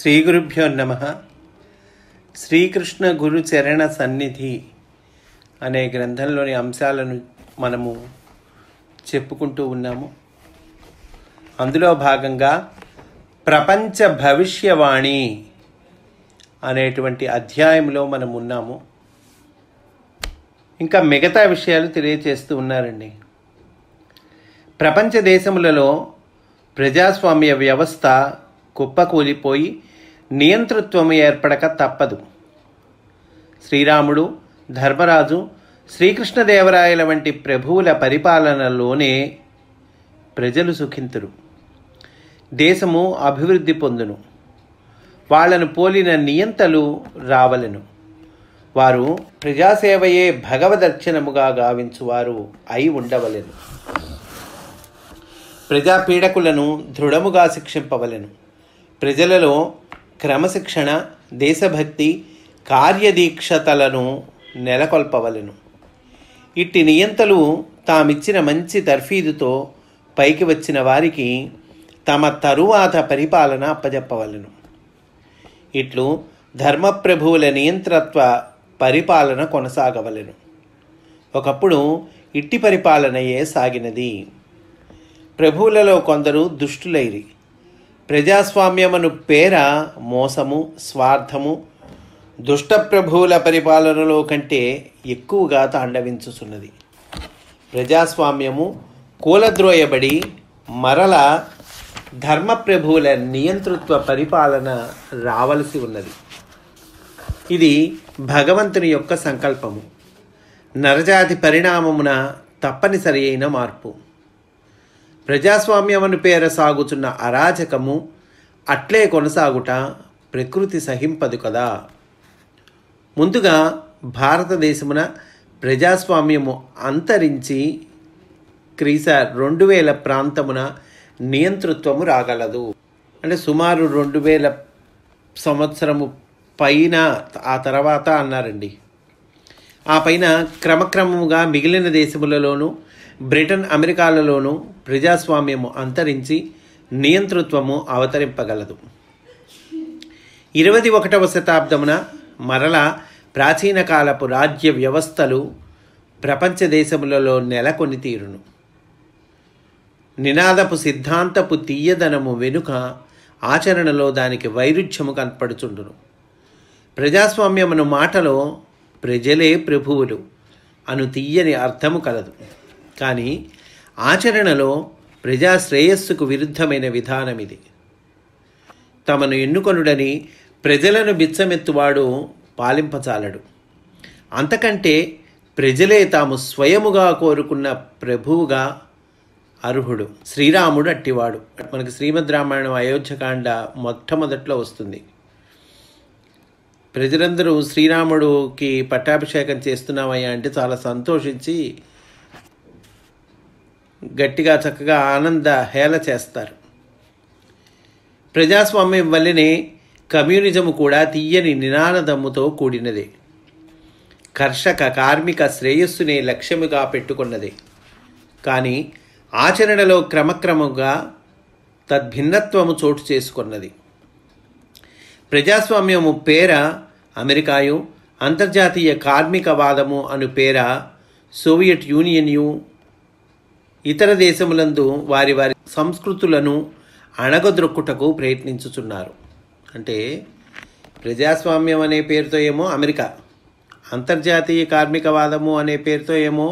శ్రీ గురుభ్యో నమః. శ్రీకృష్ణ గురు చరణ సన్నిధి అనే గ్రంథంలోని అంశాలను మనము చెప్పుకుంటూ ఉన్నాము. అందులో భాగంగా ప్రపంచ భవిష్యవాణి అనేటువంటి అధ్యాయంలో మనం ఉన్నాము. ఇంకా మిగతా విషయాలు తెలియచేస్తూ ఉన్నారండి. ప్రపంచ దేశములలో ప్రజాస్వామ్య వ్యవస్థ కుప్పకూలిపోయి నియంతృత్వం ఏర్పడక తప్పదు. శ్రీరాముడు, ధర్మరాజు, శ్రీకృష్ణదేవరాయల వంటి ప్రభువుల పరిపాలనలోనే ప్రజలు సుఖింతురు, దేశము అభివృద్ధి పొందును. వాళ్లను పోలిన నియంతలు రావలెను. వారు ప్రజాసేవయే భగవదర్శనముగా గావించువారు అయి ఉండవలెను. ప్రజాపీడకులను దృఢముగా శిక్షింపవలెను. ప్రజలలో క్రమశిక్షణ, దేశభక్తి, కార్యదీక్షతలను నెలకొల్పవలెను. ఇట్టి నియంతలు తామిచ్చిన మంచి తర్ఫీదుతో పైకి వచ్చిన వారికి తమ తరువాత పరిపాలన అప్పజెప్పవలెను. ఇట్లు ధర్మప్రభువుల నియంత్రత్వ పరిపాలన కొనసాగవలెను. ఒకప్పుడు ఇట్టి పరిపాలనయే సాగినది. ప్రభువులలో కొందరు దుష్టులైరి ప్రజాస్వామ్యమును పేర మోసము, స్వార్థము దుష్ట ప్రభువుల పరిపాలనలో కంటే ఎక్కువగా తాండవించుచున్నది. ప్రజాస్వామ్యము కూలద్రోయబడి మరల ధర్మప్రభువుల నియంతృత్వ పరిపాలన రావలసి ఉన్నది. ఇది భగవంతుని యొక్క సంకల్పము, నరజాతి పరిణామమున తప్పనిసరి అయిన మార్పు. ప్రజాస్వామ్యమును పేర సాగుతున్న అరాచకము అట్లే కొనసాగుట ప్రకృతి సహింపదు కదా. ముందుగా భారతదేశమున ప్రజాస్వామ్యము అంతరించి క్రీశ 2000 ప్రాంతమున నియంతృత్వము రాగలదు. అంటే సుమారు 2000 సంవత్సరము పైన ఆ తర్వాత అన్నారండి. ఆ పైన క్రమక్రమముగా మిగిలిన దేశములలోనూ బ్రిటన్, అమెరికాలలోనూ ప్రజాస్వామ్యము అంతరించి నియంతృత్వము అవతరింపగలదు. 21వ శతాబ్దమున మరలా ప్రాచీన కాలపు రాజ్య వ్యవస్థలు ప్రపంచ దేశములలో నెలకొని తీరును. నినాదపు సిద్ధాంతపు తీయదనము వెనుక ఆచరణలో దానికి వైరుధ్యము కనపడుచుండును. ప్రజాస్వామ్యమును మాటలో ప్రజలే ప్రభువులు అను తీయని అర్థము కలదు. కానీ ఆచరణలో ప్రజా శ్రేయస్సుకు విరుద్ధమైన విధానం ఇది. తమను ఎన్నుకొనుడని ప్రజలను బిచ్చమెత్తువాడు పాలింపచాలడు. అంతకంటే ప్రజలే తాము స్వయముగా కోరుకున్న ప్రభువుగా అర్హుడు. శ్రీరాముడు అట్టివాడు. మనకి శ్రీమద్ రామాయణం అయోధ్యకాండ మొట్టమొదట్లో వస్తుంది. ప్రజలందరూ శ్రీరాముడికి పట్టాభిషేకం చేస్తున్నామయ్యా అంటే చాలా సంతోషించి గట్టిగా చక్కగా ఆనంద హేళ చేస్తారు. ప్రజాస్వామ్యం వల్లనే కమ్యూనిజము కూడా తీయని నినాదముతో కూడినదే. కర్షక కార్మిక శ్రేయస్సునే లక్ష్యముగా పెట్టుకున్నదే. కానీ ఆచరణలో క్రమక్రమంగా తద్భిన్నత్వము చోటు చేసుకున్నది. ప్రజాస్వామ్యము పేర అమెరికాయు, అంతర్జాతీయ కార్మికవాదము అను పేర సోవియట్ యూనియన్యు ఇతర దేశములందు వారి వారి సంస్కృతులను అణగద్రొక్కుటకు ప్రయత్నించుచున్నారు. అంటే ప్రజాస్వామ్యం అనే పేరుతో ఏమో అమెరికా, అంతర్జాతీయ కార్మికవాదము అనే పేరుతో ఏమో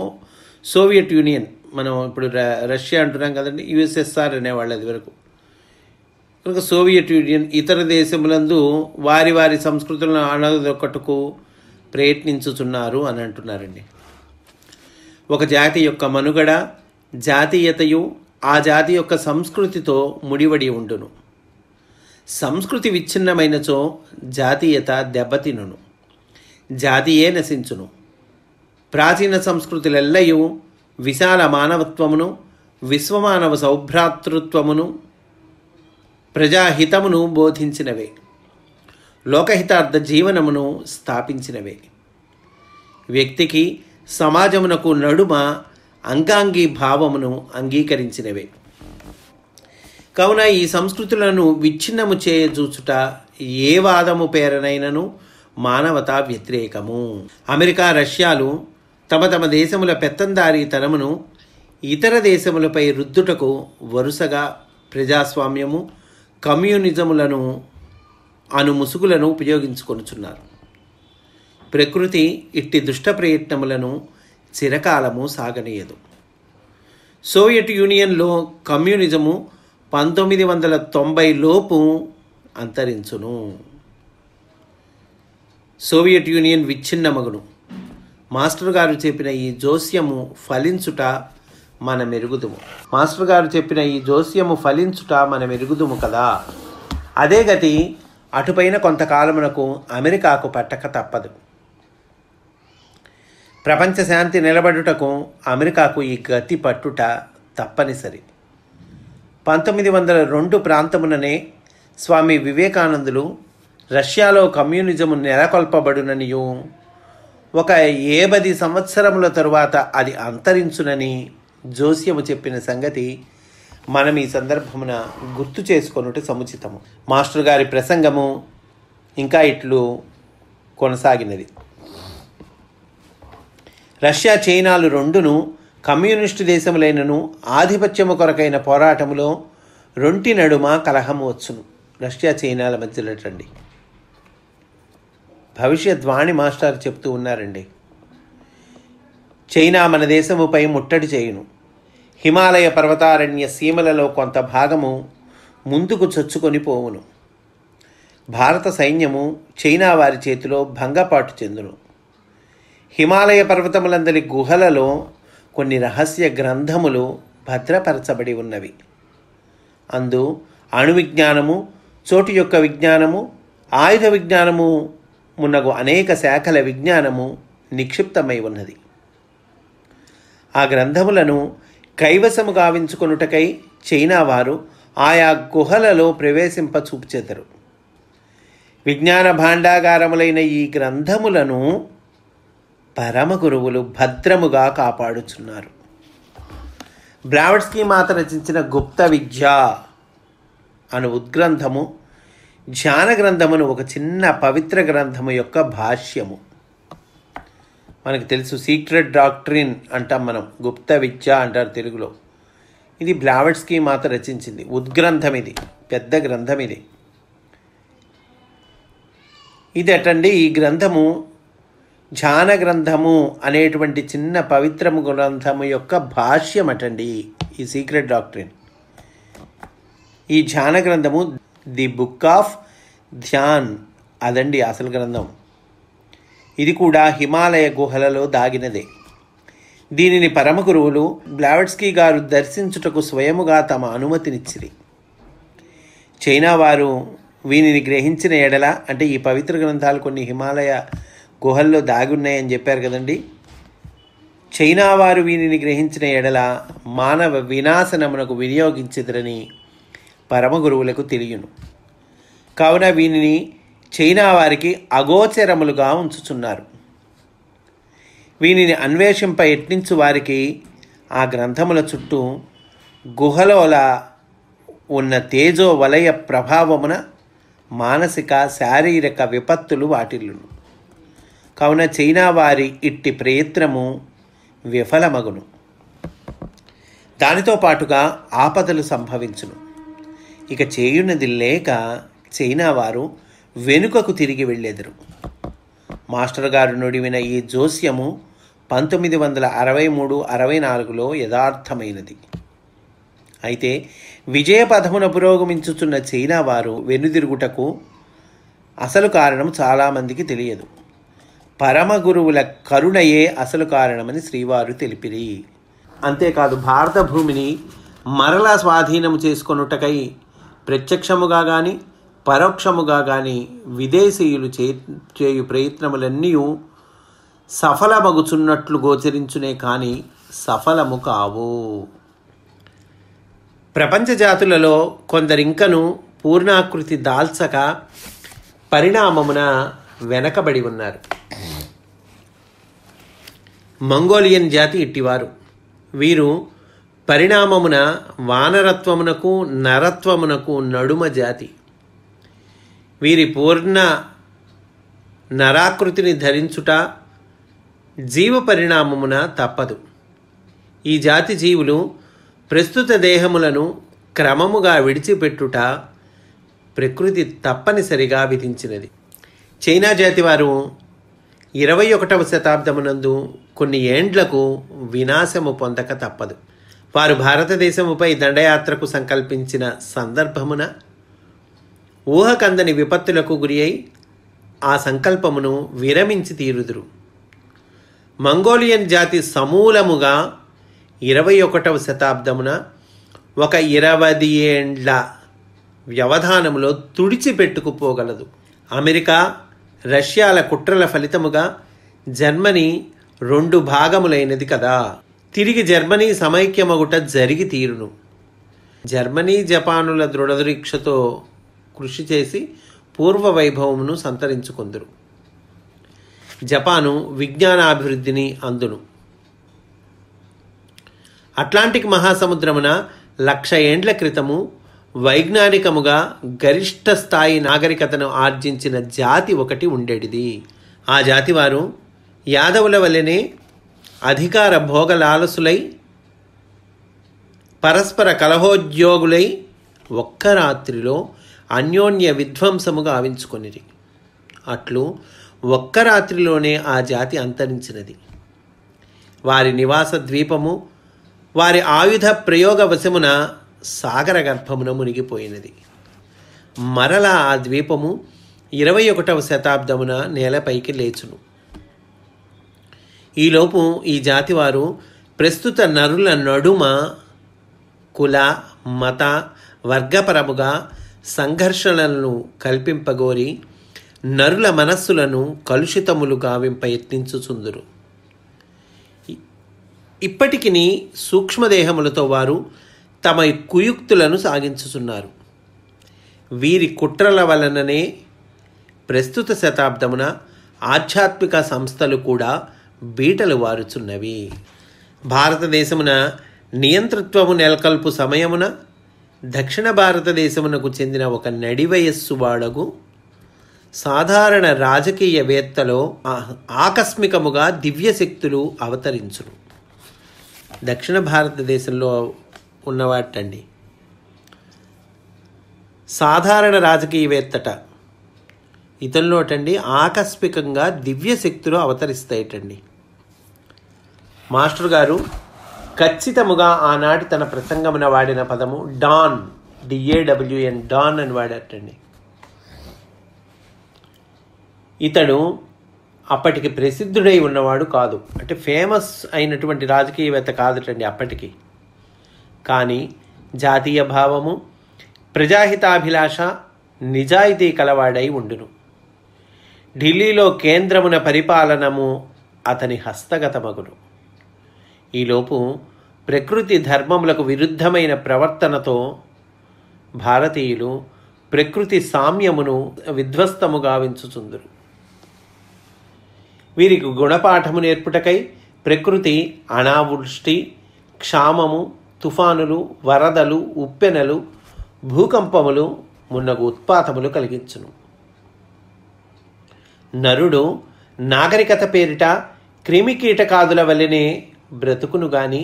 సోవియట్ యూనియన్, మనం ఇప్పుడు రష్యా అంటున్నాం కదండి, యుఎస్ఎస్ఆర్ అనేవాళ్ళు అది వరకు. కనుక సోవియట్ యూనియన్ ఇతర దేశములందు వారి వారి సంస్కృతులను అణగదొక్కటకు ప్రయత్నించుచున్నారు అని అంటున్నారండి. ఒక జాతి యొక్క మనుగడ జాతీయతయు ఆ జాతి యొక్క సంస్కృతితో ముడివడి ఉండును. సంస్కృతి విచ్ఛిన్నమైనచో జాతీయత దెబ్బతినును, జాతియే నశించును. ప్రాచీన సంస్కృతులెల్లయూ విశాల మానవత్వమును, విశ్వమానవ సౌభ్రాతృత్వమును, ప్రజాహితమును బోధించినవే, లోకహితార్థ జీవనమును స్థాపించినవే. వ్యక్తికి సమాజమునకు నడుమ అంగాంగీ భావమును అంగీకరించినవే. కావున ఈ సంస్కృతులను విచ్ఛిన్నము చేయజూచుట ఏ వాదము పేరనైనను మానవతా వ్యతిరేకము. అమెరికా, రష్యాలు తమ తమ దేశముల పెత్తందారీతనమును ఇతర దేశములపై రుద్దుటకు వరుసగా ప్రజాస్వామ్యము, కమ్యూనిజములను ముసుగులను ఉపయోగించుకొనుచున్నారు. ప్రకృతి ఇట్టి దుష్ట ప్రయత్నములను చిరకాలము సాగనీయదు. సోవియట్ యూనియన్లో కమ్యూనిజము 1990 లోపు అంతరించును. సోవియట్ యూనియన్ విచ్ఛిన్నమగును. మాస్టర్ గారు చెప్పిన ఈ జోస్యము ఫలించుట మన మెరుగుదుము కదా. అదే గతి అటుపైన కొంతకాలమునకు అమెరికాకు పట్టక తప్పదు. ప్రపంచ శాంతి నిలబడుటకు అమెరికాకు ఈ గతి పట్టుట తప్పనిసరి. 1902 ప్రాంతముననే స్వామి వివేకానందులు రష్యాలో కమ్యూనిజము నెలకొల్పబడుననియు 10 సంవత్సరముల తరువాత అది అంతరించునని జోస్యము చెప్పిన సంగతి మనం ఈ సందర్భమున గుర్తు చేసుకొనుట సముచితము. మాస్టర్ గారి ప్రసంగము ఇంకా ఇట్లు కొనసాగినది. రష్యా, చైనాలు రెండును కమ్యూనిస్టు దేశములైనను ఆధిపత్యము కొరకైన పోరాటములో రొంటి నడుమ కలహము వచ్చును. రష్యా, చైనాల మధ్యలోటండి. భవిష్యద్వాణి మాస్టర్ చెప్తూ ఉన్నారండి. చైనా మన దేశముపై ముట్టడి చేయును. హిమాలయ పర్వతారణ్య సీమలలో కొంత భాగము ముందుకు చొచ్చుకొని పోవును. భారత సైన్యము చైనా వారి చేతిలో భంగపాటు చెందును. హిమాలయ పర్వతములందరి గుహలలో కొన్ని రహస్య గ్రంథములు భద్రపరచబడి ఉన్నవి. అందు అణు విజ్ఞానము, చోటు యొక్క విజ్ఞానము, ఆయుధ విజ్ఞానము మున్నగు అనేక శాఖల విజ్ఞానము నిక్షిప్తమై ఉన్నది. ఆ గ్రంథములను కైవసము గావించుకొనుటకై చైనా వారు ఆయా గుహలలో ప్రవేశింప చూపుచెదరు. విజ్ఞాన భాండాగారములైన ఈ గ్రంథములను పరమ గురువులు భద్రముగా కాపాడుచున్నారు. బ్లావట్స్కీ మాత రచించిన గుప్త విద్య అను ఉద్గ్రంథము ధ్యాన గ్రంథమును ఒక చిన్న పవిత్ర గ్రంథము యొక్క భాష్యము. మనకు తెలుసు, సీక్రెట్ డాక్ట్రిన్ అంటాం మనం, గుప్త విద్య అంటారు తెలుగులో. ఇది బ్లావట్స్కీ మాత రచించింది ఉద్గ్రంథం. ఇది పెద్ద గ్రంథం. ఇది అటండి. ఈ గ్రంథము ధ్యాన గ్రంథము అనేటువంటి చిన్న పవిత్రము గ్రంథము యొక్క భాష్యం అటండి ఈ సీక్రెట్ డాక్ట్రిన్. ఈ ధ్యాన గ్రంథము ది బుక్ ఆఫ్ ధ్యాన్ అదండి అసలు గ్రంథం. ఇది కూడా హిమాలయ గుహలలో దాగినదే. దీనిని పరమ గురువులు బ్లావట్స్కీ గారు దర్శించుటకు స్వయముగా తమ అనుమతినిచ్చిరి. చైనా వారు వీనిని గ్రహించిన ఎడల, అంటే ఈ పవిత్ర గ్రంథాలు కొన్ని హిమాలయ గుహల్లో దాగి ఉన్నాయని చెప్పారు కదండి, చైనా వారు వీనిని గ్రహించిన ఎడల మానవ వినాశనమునకు వినియోగించెదరని పరమ గురువులకు తెలియను. కావున వీనిని చైనా వారికి అగోచరములుగా ఉంచుచున్నారు. వీనిని అన్వేషింప యత్నించు వారికి ఆ గ్రంథముల చుట్టూ గుహలోల ఉన్న తేజో వలయ ప్రభావమున మానసిక శారీరక విపత్తులు వాటిల్లును. కావున చైనా వారి ఇట్టి ప్రయత్నము విఫలమగును. దానితో పాటుగా ఆపదలు సంభవించును. ఇక చేయున్నది లేక చైనా వారు వెనుకకు తిరిగి వెళ్ళెదరు. మాస్టర్ గారు నుడివిన ఈ జోస్యము 1963-64లో యథార్థమైనది. అయితే విజయపథమున పురోగమించుచున్న చైనా వారు వెనుదిరుగుటకు అసలు కారణం చాలామందికి తెలియదు. పరమ గురువుల కరుణయే అసలు కారణమని శ్రీవారు తెలిపిరి. అంతేకాదు, భారత భూమిని మరలా స్వాధీనము చేసుకొనుటకై ప్రత్యక్షముగా కానీ పరోక్షముగా కానీ విదేశీయులు చేయు ప్రయత్నములన్నీ సఫలమగుచున్నట్లు గోచరించునే కానీ సఫలము కావు. ప్రపంచ జాతులలో కొందరింకను పూర్ణాకృతి దాల్చక పరిణామమున వెనకబడి ఉన్నారు. మంగోలియన్ జాతి ఇట్టివారు. వీరు పరిణామమున వానరత్వమునకు నరత్వమునకు నడుమ జాతి. వీరి పూర్ణ నరాకృతిని ధరించుట జీవ పరిణామమున తప్పదు. ఈ జాతి జీవులు ప్రస్తుత దేహములను క్రమముగా విడిచిపెట్టుట ప్రకృతి తప్పనిసరిగా విధించినది. చైనా జాతి వారు 21వ శతాబ్దమునందు కొన్ని ఏండ్లకు వినాశము పొందక తప్పదు. వారు భారతదేశముపై దండయాత్రకు సంకల్పించిన సందర్భమున ఊహకందని విపత్తులకు గురి అయి ఆ సంకల్పమును విరమించి తీరుదురు. మంగోలియన్ జాతి సమూలముగా 21వ శతాబ్దమున ఒక 20 ఏండ్ల వ్యవధానములో తుడిచిపెట్టుకుపోగలదు. అమెరికా, రష్యాల కుట్రల ఫలితముగా జర్మనీ 2 భాగములైనది కదా. తిరిగి జర్మనీ సమైక్యమగుట జరిగి తీరును. జర్మనీ జపానుల దృఢదీక్షతో కృషి చేసి పూర్వ వైభవమును సంతరించుకొందురు. జపాను విజ్ఞానాభివృద్ధిని అందును. అట్లాంటిక్ మహాసముద్రమున 1,00,000 ఏండ్ల క్రితము వైజ్ఞానికముగా గరిష్ట స్థాయి నాగరికతను ఆర్జించిన జాతి ఒకటి ఉండేటిది. ఆ జాతి వారు యాదవుల వలెనే అధికార భోగలాలసులై పరస్పర కలహోద్యోగులై ఒక్క రాత్రిలో అన్యోన్య విధ్వంసముగా ఆవించుకొనిరి. అట్లు ఒక్క రాత్రిలోనే ఆ జాతి అంతరించినది. వారి నివాస ద్వీపము వారి ఆయుధ ప్రయోగ వశమున సాగర గర్భమున మునిగిపోయినది. మరలా ఆ ద్వీపము 21వ శతాబ్దమున నేలపైకి లేచును. ఈలోపు ఈ జాతివారు ప్రస్తుత నరుల నడుమ కుల మత వర్గపరముగా సంఘర్షణలను కల్పింపగోరి నరుల మనస్సులను కలుషితములు గావింప యత్నించుచుందురు. ఇప్పటికిని సూక్ష్మదేహములతో వారు తమ కుయుక్తులను సాగించుచున్నారు. వీరి కుట్రల వలననే ప్రస్తుత శతాబ్దమున ఆధ్యాత్మిక సంస్థలు కూడా బీటలు వారుచున్నవి. భారతదేశమున నియంతృత్వము నెలకొల్పు సమయమున దక్షిణ భారతదేశమునకు చెందిన ఒక నడివయస్సు వాడగు సాధారణ రాజకీయవేత్తలో ఆకస్మికముగా దివ్యశక్తులు అవతరించును. దక్షిణ భారతదేశంలో ఉన్నవాటండి. సాధారణ రాజకీయవేత్తట ఇతనిలోటండి ఆకస్మికంగా దివ్యశక్తులు అవతరిస్తాయటండి. మాస్టర్ గారు ఖచ్చితముగా ఆనాటి తన ప్రసంగమున వాడిన పదము డాన్, DAWN, డాన్ అని వాడటండి. ఇతడు అప్పటికి ప్రసిద్ధుడై ఉన్నవాడు కాదు, అంటే ఫేమస్ అయినటువంటి రాజకీయవేత్త కాదటండి అప్పటికి. కానీ జాతీయ భావము, ప్రజాహితాభిలాష, నిజాయితీ కలవాడై ఉండును. ఢిల్లీలో కేంద్రమున పరిపాలనము అతని హస్తగతమగును. ఈలోపు ప్రకృతి ధర్మములకు విరుద్ధమైన ప్రవర్తనతో భారతీయులు ప్రకృతి సామ్యమును విధ్వస్తము గావించుచుందురు. వీరికి గుణపాఠము నేర్పుటకై ప్రకృతి అనావృష్టి, క్షామము, తుఫానులు, వరదలు, ఉప్పెనలు, భూకంపములు మున్నగు ఉత్పాతములు కలిగించును. నరుడు నాగరికత పేరిట క్రిమికీటకాదుల వలెనే బ్రతుకును గాని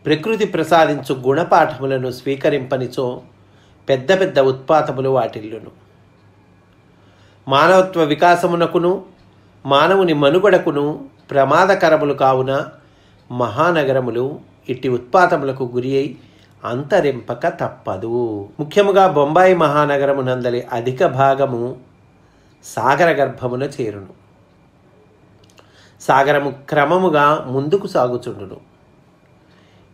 ప్రకృతి ప్రసాదించు గుణపాఠములను స్వీకరింపనిచో పెద్ద పెద్ద ఉత్పాతములు వాటిల్లును. మానవత్వ వికాసమునకును మానవుని మనుగడకును ప్రమాదకరములు కావున మహానగరములు ఇట్టి ఉత్పాతములకు గురి అయి అంతరింపక తప్పదు. ముఖ్యముగా బొంబాయి మహానగరమునందలి అధిక భాగము సాగర గర్భమున చేరును. సాగరము క్రమముగా ముందుకు సాగుచుండును.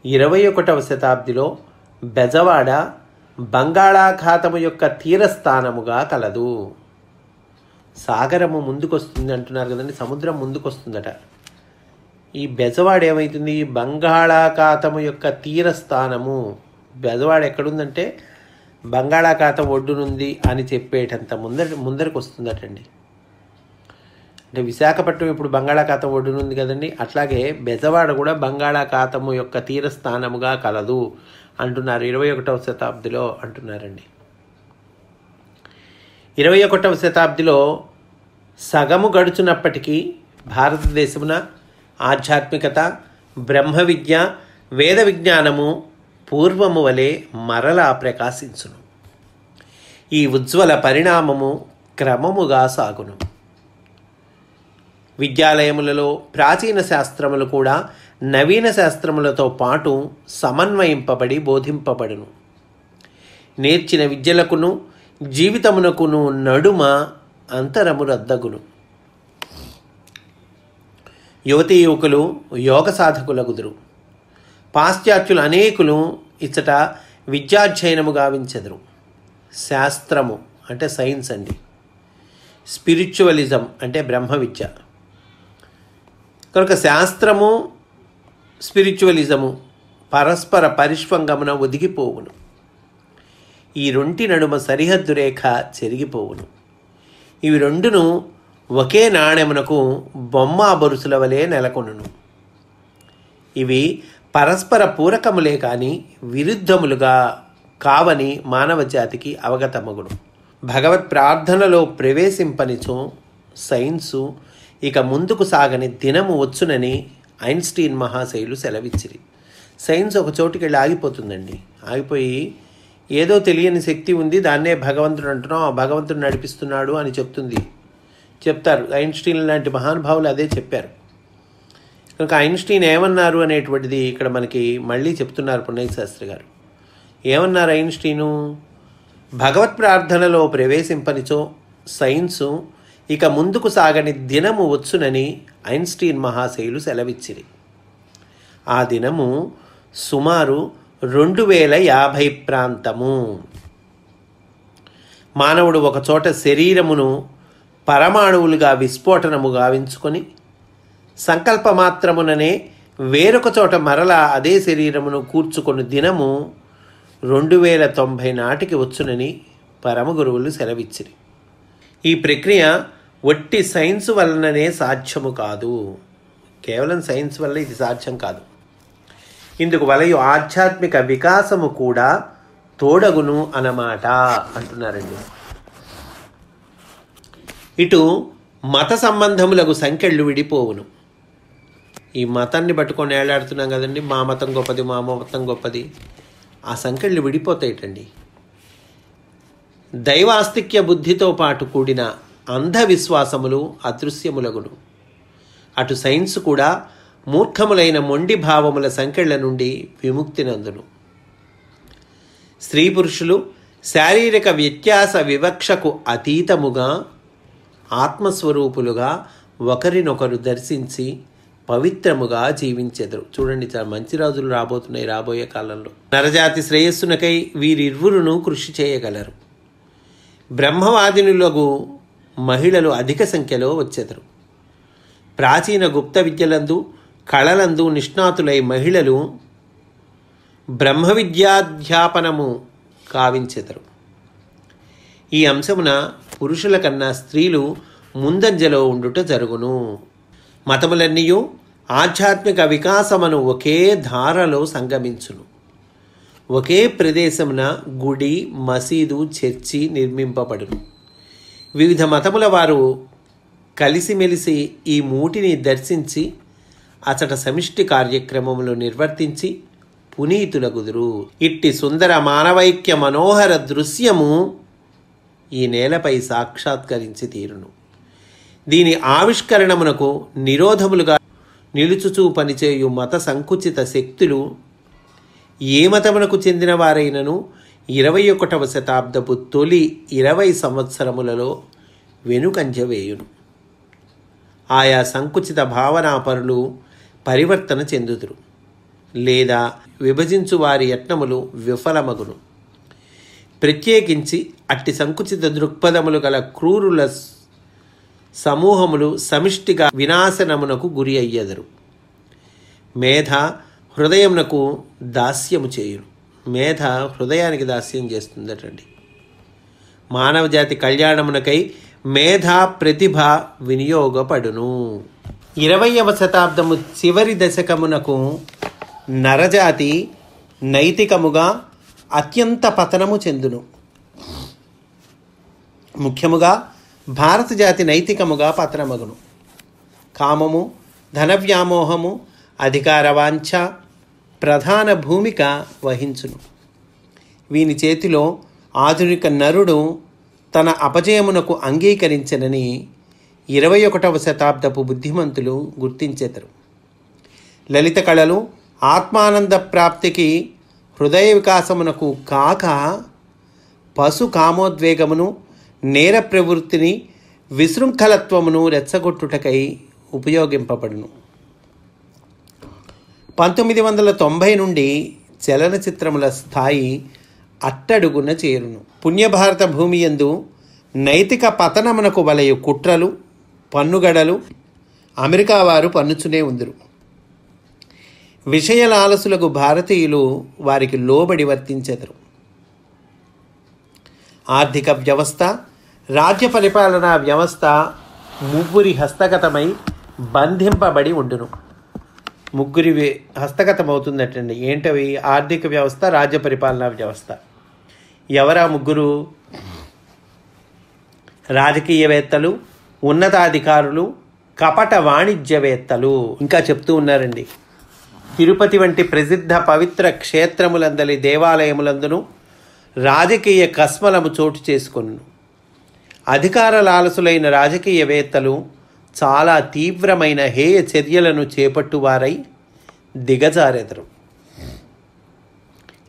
21వ శతాబ్దిలో బెజవాడ బంగాళాఖాతము యొక్క తీరస్థానముగా కలదు. సాగరము ముందుకొస్తుంది అంటున్నారు కదండి, సముద్రం ముందుకొస్తుందట. ఈ బెజవాడ ఏమవుతుంది? బంగాళాఖాతము యొక్క తీరస్థానము. బెజవాడ ఎక్కడుందంటే బంగాళాఖాతం ఒడ్డునుంది అని చెప్పేటంత ముందరికి వస్తుందటండి. అంటే విశాఖపట్నం ఇప్పుడు బంగాళాఖాతం ఒడ్డునుంది కదండి, అట్లాగే బెజవాడ కూడా బంగాళాఖాతము యొక్క తీరస్థానముగా కలదు అంటున్నారు. 21వ శతాబ్దిలో అంటున్నారండి. 21వ శతాబ్దిలో సగము గడుచున్నప్పటికీ భారతదేశమున ఆధ్యాత్మికత, బ్రహ్మ విద్య, వేద విజ్ఞానము పూర్వము వలె మరలా ప్రకాశించును. ఈ ఉజ్వల పరిణామము క్రమముగా సాగును. విద్యాలయములలో ప్రాచీన శాస్త్రములు కూడా నవీన శాస్త్రములతో పాటు సమన్వయింపబడి బోధింపబడును. నేర్చిన విద్యలకును జీవితమునకును నడుమ అంతరము రద్దగును. యువతీ యువకులు యోగ సాధకులగుదురు. పాశ్చాత్యులు అనేకులు ఇచ్చట విద్యాధ్యయనము గావించెదరు. శాస్త్రము అంటే సైన్స్ అండి, స్పిరిచువలిజం అంటే బ్రహ్మ విద్య. కనుక శాస్త్రము స్పిరిచువలిజము పరస్పర పరిష్వంగమున ఒదిగిపోవును. ఈ రెంటి నడుమ సరిహద్దు రేఖ చెరిగిపోవును. ఇవి రెండును ఒకే నాణెమునకు బొమ్మ బొరుసుల వలె నెలకొనును. ఇవి పరస్పర పూరకములే కానీ విరుద్ధములుగా కావని మానవ జాతికి అవగతమగును. భగవత్ ప్రార్థనలో ప్రవేశింపనిచో సైన్సు ఇక ముందుకు సాగని దినము వచ్చునని ఐన్స్టీన్ మహాశయులు సెలవిచ్చిరి. సైన్స్ ఒక చోటుకి వెళ్ళి ఆగిపోతుందండి. ఆగిపోయి ఏదో తెలియని శక్తి ఉంది, దాన్నే భగవంతుడు అంటున్నాం, ఆ భగవంతుడు నడిపిస్తున్నాడు అని చెప్తారు. ఐన్స్టీన్ లాంటి మహానుభావులు అదే చెప్పారు. కనుక ఐన్స్టీన్ ఏమన్నారు అనేటువంటిది ఇక్కడ మనకి మళ్ళీ చెప్తున్నారు పున్నయ్య శాస్త్రి గారు. ఏమన్నారు ఐన్స్టీను? భగవత్ ప్రార్థనలో ప్రవేశింపనిచో సైన్సు ఇక ముందుకు సాగని దినము వచ్చునని ఐన్స్టీన్ మహాశయులు సెలవిచ్చిరి. ఆ దినము సుమారు 2050 ప్రాంతము. మానవుడు ఒకచోట శరీరమును పరమాణువులుగా విస్ఫోటనము గావించుకొని సంకల్పమాత్రముననే వేరొక చోట మరలా అదే శరీరమును కూర్చుకొని దినము 2090 నాటికి వచ్చునని పరమగురువులు సెలవిచ్చిరి. ఈ ప్రక్రియ ఒట్టి సైన్స్ వలననే సాధ్యము కాదు. కేవలం సైన్స్ వల్ల ఇది సాధ్యం కాదు. ఇందుకు వలయు ఆధ్యాత్మిక వికాసము కూడా తోడగును అన్నమాట అంటున్నారండి. ఇటు మత సంబంధములకు సంఖ్యలు విడిపోవును. ఈ మతాన్ని పట్టుకొని ఏలాడుతున్నాం కదండి, మా మతం గొప్పది, మా మతం గొప్పది. ఆ సంఖ్యలు విడిపోతాయిటండి. దైవాస్తిక్య బుద్ధితో పాటు కూడిన అంధవిశ్వాసములు అదృశ్యములగును. అటు సైన్స్ కూడా మూర్ఖములైన మొండి భావముల సంఖ్యల నుండి విముక్తి నందును. స్త్రీ పురుషులు శారీరక వ్యత్యాస వివక్షకు అతీతముగా ఆత్మస్వరూపులుగా ఒకరినొకరు దర్శించి పవిత్రముగా జీవించెదరు. చూడండి, చాలా మంచి రోజులు రాబోతున్నాయి రాబోయే కాలంలో. నరజాతి శ్రేయస్సునకై వీరిరువురును కృషి చేయగలరు. బ్రహ్మవాదినులకు మహిళలు అధిక సంఖ్యలో వచ్చెదరు. ప్రాచీన గుప్త విద్యలందు కళలందు నిష్ణాతులై మహిళలు బ్రహ్మ విద్యాధ్యాపనము కావించెదరు. ఈ అంశమున పురుషుల కన్నా స్త్రీలు ముందంజలో ఉండుట జరుగును. మతములన్నీయు ఆధ్యాత్మిక వికాసమును ఒకే ధారలో సంగమించును. ఒకే ప్రదేశమున గుడి, మసీదు, చర్చి నిర్మింపబడును. వివిధ మతముల వారు కలిసిమెలిసి ఈ మూటిని దర్శించి అచట సమిష్టి కార్యక్రమములు నిర్వర్తించి పునీతులగుదురు. ఇట్టి సుందర మానవైక్య మనోహర దృశ్యము ఈ నేలపై సాక్షాత్కరించి తీరును. దీని ఆవిష్కరణమునకు నిరోధములుగా నిలుచుచూ పనిచేయు మత సంకుచిత శక్తులు ఏ మతమునకు చెందిన వారైనను 21వ శతాబ్దపు తొలి 20 సంవత్సరములలో వెనుకంజ వేయును. ఆయా సంకుచిత భావనాపరులు పరివర్తన చెందుదురు, లేదా విభజించు వారి యత్నములు విఫలమగును. ప్రత్యేకించి అట్టి సంకుచిత దృక్పథములు గల క్రూరుల సమూహములు సమిష్టిగా వినాశనమునకు గురి అయ్యెదరు. మేధ హృదయమునకు దాస్యము చేయును. హృదయానికి దాస్యం చేస్తుందటండి. మానవ జాతి కళ్యాణమునకై మేధా ప్రతిభ వినియోగపడును. 20వ శతాబ్దము చివరి దశకమునకు నరజాతి నైతికముగా అత్యంత పతనము చెందును. ముఖ్యముగా భారత జాతి నైతికముగా పతనమగును. కామము, ధన వ్యామోహము, అధికారవాంఛ ప్రధాన భూమిక వహించును. వీని చేతిలో ఆధునిక నరుడు తన అపజయమునకు అంగీకరించనని 21వ శతాబ్దపు బుద్ధిమంతులు గుర్తించెదరు. లలిత కళలు ఆత్మానంద ప్రాప్తికి, హృదయ వికాసమునకు కాక పశు కామోద్వేగమును, నేర ప్రవృత్తిని, విశృంఖలత్వమును రెచ్చగొట్టుటకై ఉపయోగింపబడును. 1990 నుండి చలనచిత్రముల స్థాయి అట్టడుగున చేరును. పుణ్యభారత భూమి యందు నైతిక పతనమునకు వలయు కుట్రలు, పన్నుగడలు అమెరికా వారు పన్నుచునే ఉందురు. విషయలాలసులకు భారతీయులు వారికి లోబడి వర్తించెదరు. ఆర్థిక వ్యవస్థ, రాజ్య పరిపాలనా వ్యవస్థ ముగ్గురి హస్తగతమై బంధింపబడి ఉండును. ముగ్గురి హస్తగతమవుతుందటండి. ఏంటవి? ఆర్థిక వ్యవస్థ, రాజ్య పరిపాలనా వ్యవస్థ. ఎవరా ముగ్గురు? రాజకీయవేత్తలు, ఉన్నతాధికారులు, కపట వాణిజ్యవేత్తలు. ఇంకా చెప్తూ ఉన్నారండి, తిరుపతి వంటి ప్రసిద్ధ పవిత్ర క్షేత్రములందలి దేవాలయములందును రాజకీయ కస్మలము చోటు చేసుకొను. అధికార లాలసులైన రాజకీయవేత్తలు చాలా తీవ్రమైన హేయ చర్యలను చేపట్టువారై దిగజారెదరు.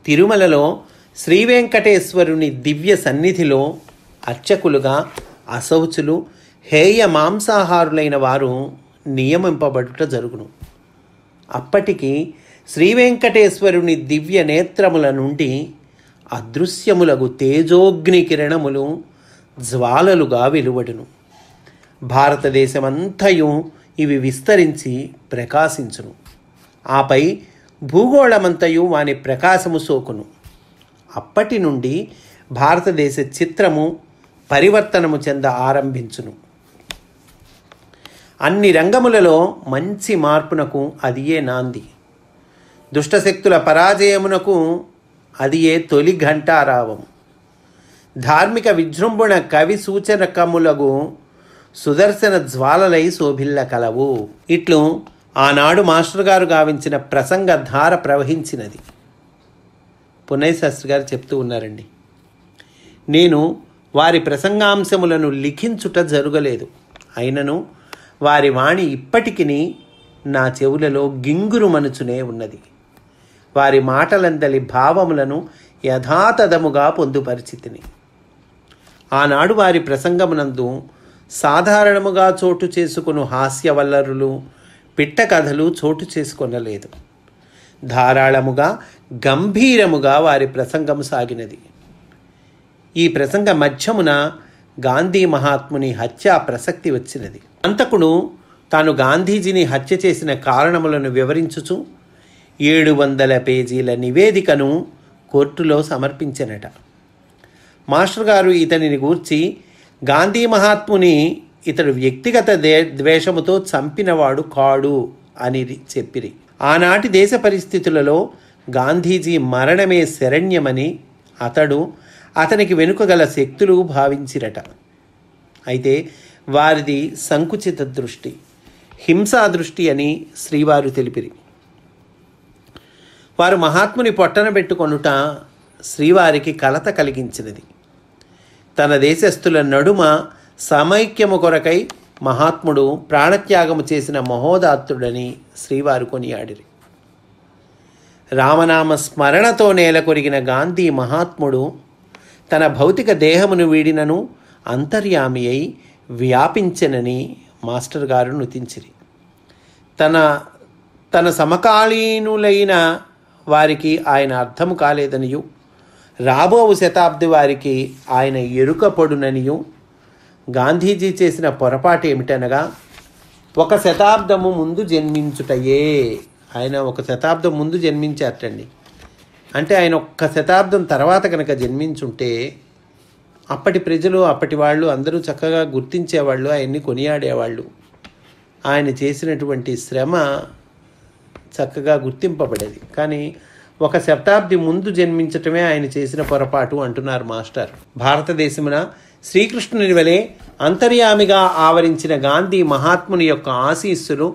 తిరుమలలో శ్రీ వెంకటేశ్వరుని దివ్య సన్నిధిలో అర్చకులుగా అశౌచులు, హేయ మాంసాహారులైన వారు నియమింపబడుట జరుగును. అప్పటికి శ్రీ వెంకటేశ్వరుని దివ్య నేత్రముల నుండి అదృశ్యములగు తేజోగ్ని కిరణములు జ్వాలలుగా వెలువడును. భారతదేశమంతయు ఇవి విస్తరించి ప్రకాశించును. ఆపై భూగోళమంతయు వాని ప్రకాశము సోకును. అప్పటి నుండి భారతదేశ చిత్రము పరివర్తనము చెంద ఆరంభించును. అన్ని రంగములలో మంచి మార్పునకు అదియే నాంది. దుష్టశక్తుల పరాజయమునకు అదియే తొలి ఘంటారావము. ధార్మిక విజృంభణ కవి సూచనకములగు సుదర్శన జ్వాలలై శోభిల్ల కలవు. ఇట్లు ఆనాడు మాస్టర్ గారు గావించిన ప్రసంగ ధార ప్రవహించినది. పున్నయ్య శాస్త్రి గారు చెప్తూ ఉన్నారండి, నేను వారి ప్రసంగాంశములను లిఖించుట జరగలేదు. అయినను వారి వాణి ఇప్పటికి నా చెవులలో గింగురు మనుచునే ఉన్నది. వారి మాటలందలి భావములను యథాతథముగా పొందుపరిచితిని. ఆనాడు వారి ప్రసంగమునందు సాధారణముగా చోటు చేసుకుని హాస్యవల్లరులు, పిట్ట కథలు చోటు చేసుకొనలేదు. ధారాళముగా గంభీరముగా వారి ప్రసంగము సాగినది. ఈ ప్రసంగ మధ్యమున గాంధీ మహాత్ముని హత్యా ప్రసక్తి వచ్చినది. అంతకుడు తాను గాంధీజీని హత్య చేసిన కారణములను వివరించుచు 700 పేజీల నివేదికను కోర్టులో సమర్పించెనట. మాస్టర్ గారు ఇతనిని గూర్చి గాంధీ మహాత్ముని ఇతడు వ్యక్తిగత ద్వేషముతో చంపినవాడు కాడు అని చెప్పిరి. ఆనాటి దేశ పరిస్థితులలో గాంధీజీ మరణమే శరణ్యమని అతనికి వెనుక గల శక్తులు భావించిరట. అయితే వారిది సంకుచిత దృష్టి, హింసా దృష్టి అని శ్రీవారు తెలిపిరి. వారు మహాత్ముని పొట్టన పెట్టుకొనుట శ్రీవారికి కలత కలిగించినది. తన దేశస్థుల నడుమ సమైక్యము కొరకై మహాత్ముడు ప్రాణత్యాగము చేసిన మహోదాత్తుడని శ్రీవారు కొనియాడిరి. రామనామ స్మరణతో నేల కొరిగిన గాంధీ మహాత్ముడు తన భౌతిక దేహమును వీడినను అంతర్యామి అయి వ్యాపించెనని మాస్టర్ గారు నుతించిరి. తన సమకాలీనులైన వారికి ఆయన అర్థము కాలేదనియు, రాబోవు శతాబ్ది వారికి ఆయన ఎరుకపడుననియు, గాంధీజీ చేసిన పొరపాటు ఏమిటనగా 1 శతాబ్దము ముందు జన్మించుటయే. ఆయన 1 శతాబ్దం ముందు జన్మించారటండి. అంటే ఆయన 1 శతాబ్దం తర్వాత కనుక జన్మించుంటే అప్పటి ప్రజలు, అప్పటి వాళ్ళు అందరూ చక్కగా గుర్తించేవాళ్ళు, ఆయన్ని కొనియాడేవాళ్ళు. ఆయన చేసినటువంటి శ్రమ చక్కగా గుర్తింపబడేది. కానీ 1 శతాబ్ది ముందు జన్మించటమే ఆయన చేసిన పొరపాటు అంటున్నారు మాస్టర్. భారతదేశమున శ్రీకృష్ణుని వలె అంతర్యామిగా ఆవరించిన గాంధీ మహాత్ముని యొక్క ఆశీస్సులు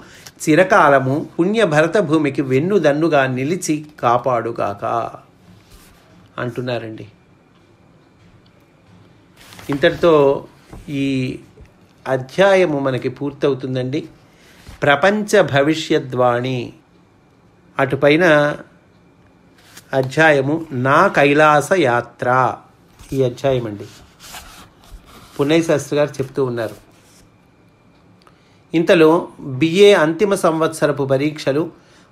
చిరకాలము పుణ్య భరత భూమికి వెన్నుదన్నుగా నిలిచి కాపాడుగాక అంటున్నారండి. ఇంతటితో ఈ అధ్యాయము మనకి పూర్తవుతుందండి. ప్రపంచ భవిష్యద్వాణి అటుపైన అధ్యాయము నా కైలాస యాత్ర, ఈ అధ్యాయం అండి. పున్నయ్య శాస్త్రి గారు చెప్తూ ఉన్నారు. ఇంతలో బిఏ అంతిమ సంవత్సరపు పరీక్షలు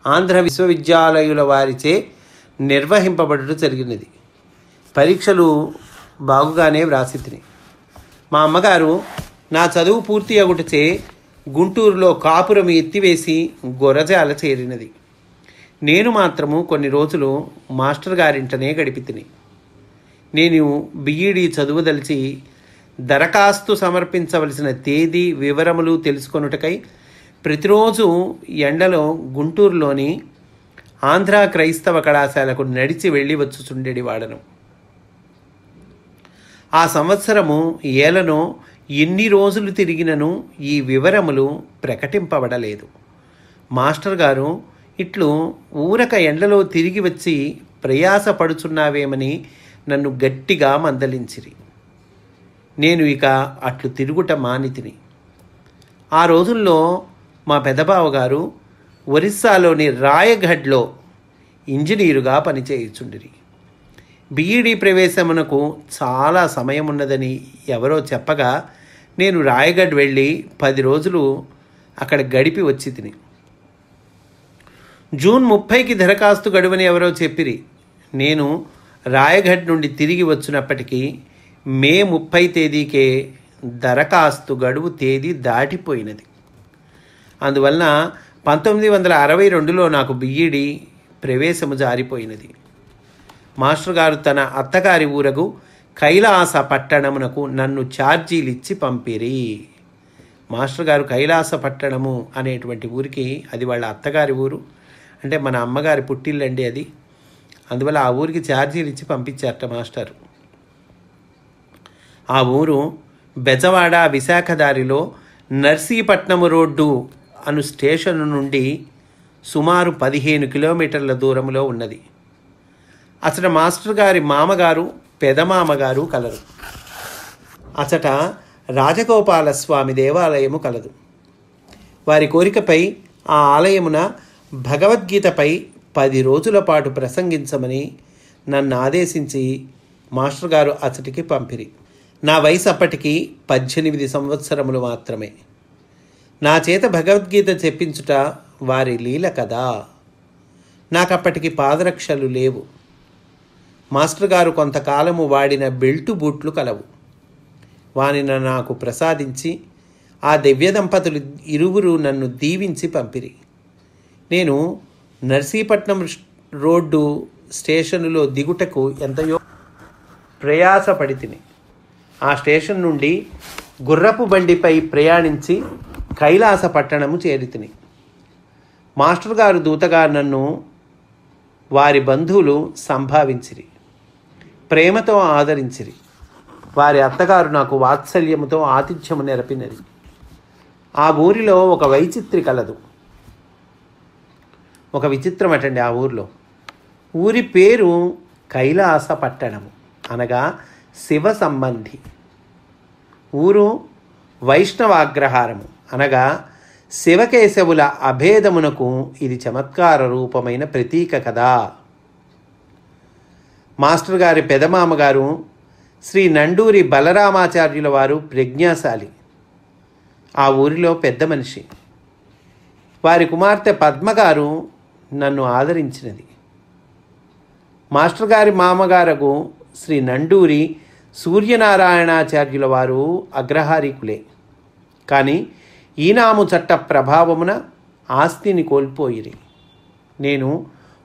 ఆంధ్ర విశ్వవిద్యాలయాల వారిచే నిర్వహింపబడటం జరిగినది. పరీక్షలు బాగుగానే వ్రాసితిని. మా అమ్మగారు నా చదువు పూర్తి అగుటచే గుంటూరులో కాపురం ఎత్తివేసి గొరజాల చేరినది. నేను మాత్రము కొన్ని రోజులు మాస్టర్ గారింటనే గడిపితిని. నేను బిఈడి చదువుదలిచి దరఖాస్తు సమర్పించవలసిన తేదీ వివరములు తెలుసుకొనుటకై ప్రతిరోజు ఎండలో గుంటూరులోని ఆంధ్ర క్రైస్తవ కళాశాలకు నడిచి వెళ్ళి వచ్చుచుండేది వాడను. ఆ సంవత్సరము ఏలనో ఎన్ని రోజులు తిరిగినను ఈ వివరములు ప్రకటింపబడలేదు. మాస్టర్ గారు ఇట్లు ఊరక ఎండలో తిరిగి వచ్చి ప్రయాసపడుచున్నావేమని నన్ను గట్టిగా మందలించిరి. నేను ఇక అట్లు తిరుగుట మానితిని. ఆ రోజుల్లో మా పెదబావ గారు ఒరిస్సాలోని రాయగఢ్లో ఇంజనీరుగా పనిచేయుచుండిరి. బిఈడి ప్రవేశమునకు చాలా సమయం ఉన్నదని ఎవరో చెప్పగా నేను రాయగఢ్ వెళ్ళి 10 రోజులు అక్కడ గడిపి వచ్చి తిని. జూన్ 30కి దరఖాస్తు గడువని ఎవరో చెప్పిరి. నేను రాయగఢ్ నుండి తిరిగి వచ్చినప్పటికీ మే 30 తేదీకే దరఖాస్తు గడువు తేదీ దాటిపోయినది. అందువలన 1962లో నాకు బిఈడి ప్రవేశము జారిపోయినది. మాస్టర్ గారు తన అత్తగారి ఊరగు కైలాస పట్టణమునకు నన్ను ఛార్జీలిచ్చి పంపిరి. మాస్టర్ గారు కైలాస పట్టణము అనేటువంటి ఊరికి, అది వాళ్ళ అత్తగారి ఊరు, అంటే మన అమ్మగారి పుట్టిల్లండి అది. అందువల్ల ఆ ఊరికి ఛార్జీలు ఇచ్చి పంపించారట మాస్టర్. ఆ ఊరు బెజవాడ విశాఖ దారిలో నర్సీపట్నము రోడ్డు అను స్టేషన్ నుండి సుమారు 15 కిలోమీటర్ల దూరంలో ఉన్నది. అచట మాస్టర్ గారి మామగారు పెదమామగారు కలరు. అచట రాజగోపాల స్వామి దేవాలయము కలదు. వారి కోరికపై ఆ ఆలయమున భగవద్గీతపై 10 రోజుల పాటు ప్రసంగించమని నన్ను ఆదేశించి మాస్టర్ గారు అతడికి పంపిరి. నా వయసు అప్పటికి 18 సంవత్సరములు మాత్రమే. నా చేత భగవద్గీత చెప్పించుట వారి లీల కదా. నాకప్పటికి పాదరక్షలు లేవు. మాస్టర్ గారు కొంతకాలము వాడిన బెల్టు బూట్లు కలవు. వానిని నాకు ప్రసాదించి ఆ దివ్య దంపతులు ఇరువురు నన్ను దీవించి పంపిరి. నేను నర్సీపట్నం రోడ్డు స్టేషనులో దిగుటకు ఎంతయో ప్రయాసపడి తిని ఆ స్టేషన్ నుండి గుర్రపు బండిపై ప్రయాణించి కైలాస పట్టణము చేరితిని. మాస్టర్ గారు దూతగా నన్ను వారి బంధువులు సంభావించిరి, ప్రేమతో ఆదరించిరి. వారి అత్తగారు నాకు వాత్సల్యముతో ఆతిథ్యము నెరపినది. ఆ ఊరిలో ఒక వైచిత్రి కలదు. ఒక విచిత్రం అటండి ఆ ఊరిలో. ఊరి పేరు కైలాస పట్టణము, అనగా శివ సంబంధి. ఊరు వైష్ణవాగ్రహారము, అనగా శివకేశవుల అభేదమునకు ఇది చమత్కార రూపమైన ప్రతీక కదా. మాస్టర్ గారి పెదమామగారు శ్రీ నండూరి బలరామాచార్యుల వారు ప్రజ్ఞాశాలి. ఆ ఊరిలో పెద్ద మనిషి. వారి కుమార్తె పద్మగారు నన్ను ఆదరించినది. మాస్టర్ గారి మామగారకు శ్రీ నండూరి సూర్యనారాయణాచార్యుల వారు అగ్రహారీకులే. కానీ ఈనాము చట్ట ప్రభావమున ఆస్తిని కోల్పోయిరి. నేను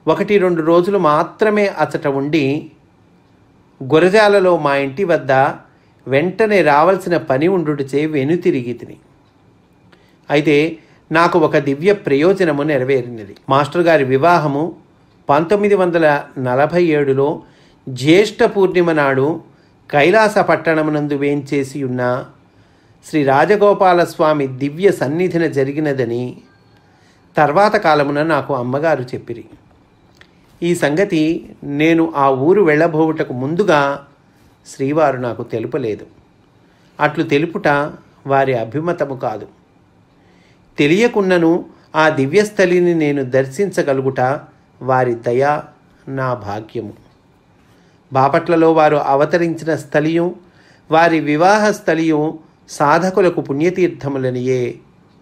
1-2 రోజులు మాత్రమే అచట ఉండి గురజాలలో మా ఇంటి వద్ద వెంటనే రావాల్సిన పని ఉండుటచే వెనుతిరిగి తిని. అయితే నాకు ఒక దివ్య ప్రయోజనము నెరవేరినది. మాస్టర్ గారి వివాహము 1947లో జ్యేష్ఠ పూర్ణిమ నాడు కైలాస పట్టణమునందు వేంచేసి ఉన్న శ్రీ రాజగోపాలస్వామి దివ్య సన్నిధిన జరిగినదని తర్వాత కాలమున నాకు అమ్మగారు చెప్పిరి. ఈ సంగతి నేను ఆ ఊరు వెళ్ళబోవుటకు ముందుగా శ్రీవారు నాకు తెలుపలేదు. అట్లు తెలుపుట వారి అభిమతము కాదు. తెలియకున్నను ఆ దివ్యస్థలిని నేను దర్శించగలుగుట వారి దయ, నా భాగ్యము. బాపట్లలో వారు అవతరించిన స్థలియం, వారి వివాహ స్థలియం సాధకులకు పుణ్యతీర్థములనియే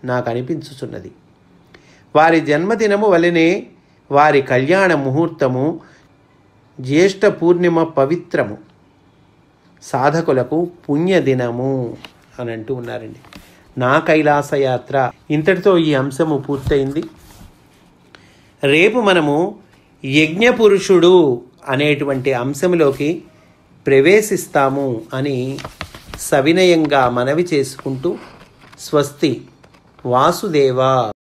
నాకు అనిపించుచున్నది. వారి జన్మదినము వలనే వారి కళ్యాణ ముహూర్తము జ్యేష్ఠ పూర్ణిమ పవిత్రము, సాధకులకు పుణ్యదినము అని అంటూ ఉన్నారండి. నా కైలాస యాత్ర ఇంతటితో ఈ అంశము పూర్తయింది. రేపు మనము యజ్ఞపురుషుడు అనేటువంటి అంశంలోకి ప్రవేశిస్తాము అని సవినయంగా మనవి చేసుకుంటూ స్వస్తి. వాసుదేవ.